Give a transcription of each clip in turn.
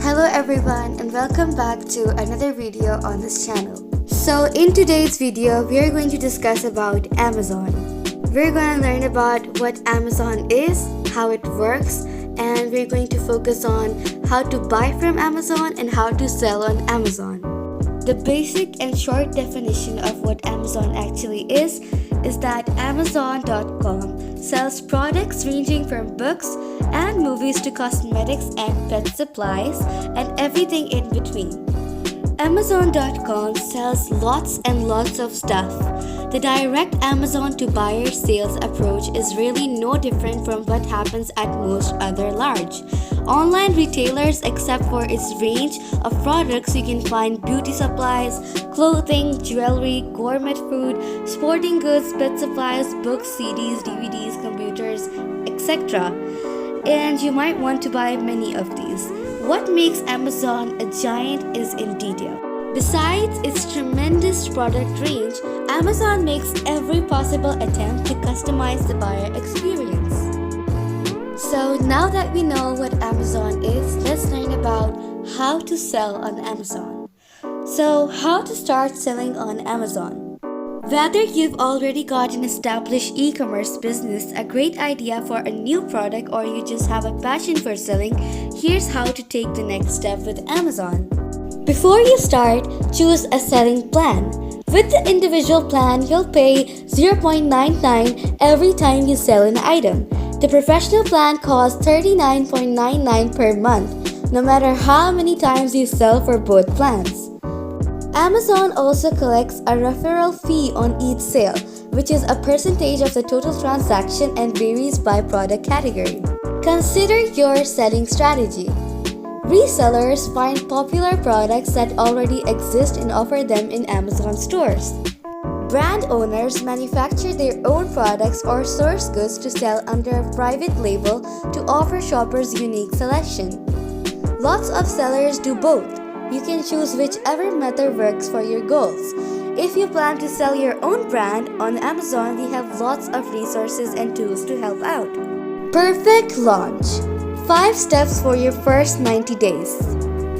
Hello everyone and welcome back to another video on this channel. So in today's video, we are going to discuss about Amazon. We're going to learn about what Amazon is, how it works, and we're going to focus on how to buy from Amazon and how to sell on Amazon. The basic and short definition of what Amazon actually is that Amazon.com sells products ranging from books and movies to cosmetics and pet supplies and everything in between. Amazon.com sells lots and lots of stuff. The direct Amazon to buyer sales approach is really no different from what happens at most other large online retailers, except for its range of products. You can find beauty supplies, clothing, jewelry, gourmet food, sporting goods, pet supplies, books, CDs, DVDs, computers, etc. And you might want to buy many of these. What makes Amazon a giant is in detail. Besides its tremendous product range, Amazon makes every possible attempt to customize the buyer experience. So now that we know what Amazon is, let's learn about how to sell on Amazon. So how to start selling on Amazon? Whether you've already got an established e-commerce business, a great idea for a new product, or you just have a passion for selling, here's how to take the next step with Amazon. Before you start, choose a selling plan. With the individual plan, you'll pay $0.99 every time you sell an item. The professional plan costs $39.99 per month, no matter how many times you sell for both plans. Amazon also collects a referral fee on each sale, which is a percentage of the total transaction and varies by product category. Consider your selling strategy. Resellers find popular products that already exist and offer them in Amazon stores. Brand owners manufacture their own products or source goods to sell under a private label to offer shoppers unique selection. Lots of sellers do both. You can choose whichever method works for your goals. If you plan to sell your own brand on Amazon, we have lots of resources and tools to help out. Perfect launch. 5 steps for your first 90 days.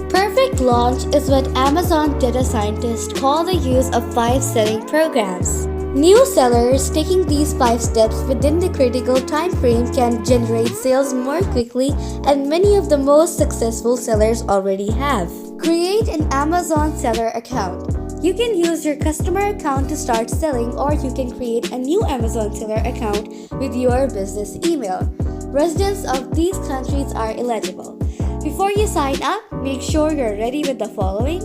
Perfect launch is what Amazon data scientists call the use of 5 selling programs. New sellers taking these 5 steps within the critical time frame can generate sales more quickly, and many of the most successful sellers already have. Create an Amazon seller account. You can use your customer account to start selling, or you can create a new Amazon seller account with your business email. Residents of these countries are eligible. Before you sign up, make sure you're ready with the following: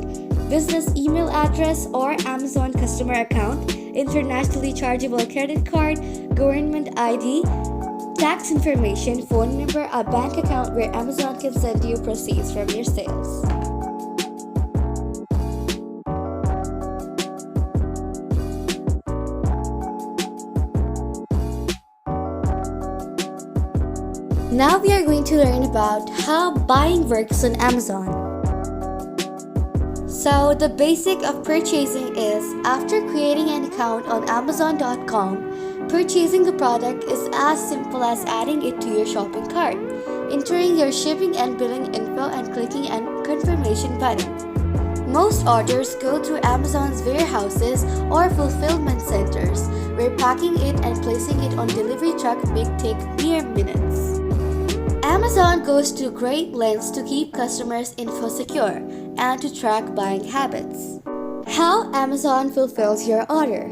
business email address or Amazon customer account, internationally chargeable credit card, government ID, tax information, phone number, a bank account where Amazon can send you proceeds from your sales. Now we are going to learn about how buying works on Amazon. So the basic of purchasing is, after creating an account on Amazon.com, purchasing the product is as simple as adding it to your shopping cart, entering your shipping and billing info, and clicking a confirmation button. Most orders go through Amazon's warehouses or fulfillment centers, where packing it and placing it on delivery truck may take mere minutes. Amazon goes to great lengths to keep customers' info secure and to track buying habits. How Amazon fulfills your order.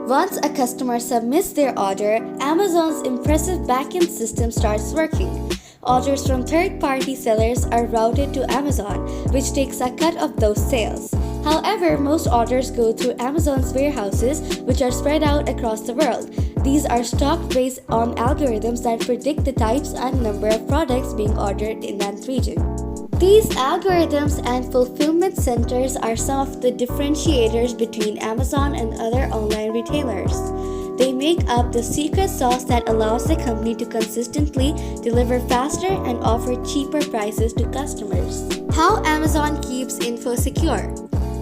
Once a customer submits their order, Amazon's impressive backend system starts working. Orders from third-party sellers are routed to Amazon, which takes a cut of those sales. However, most orders go through Amazon's warehouses, which are spread out across the world. These are stocked based on algorithms that predict the types and number of products being ordered in that region. These algorithms and fulfillment centers are some of the differentiators between Amazon and other online retailers. They make up the secret sauce that allows the company to consistently deliver faster and offer cheaper prices to customers. How Amazon keeps info secure.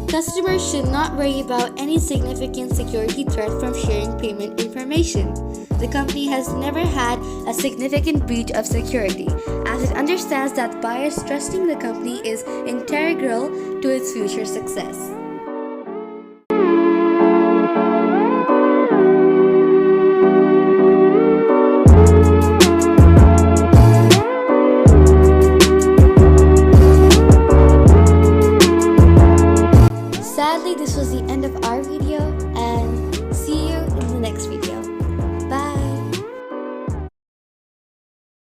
Customers should not worry about any significant security threat from sharing payment information. the company has never had a significant breach of security, as it understands that buyers trusting the company is integral to its future success.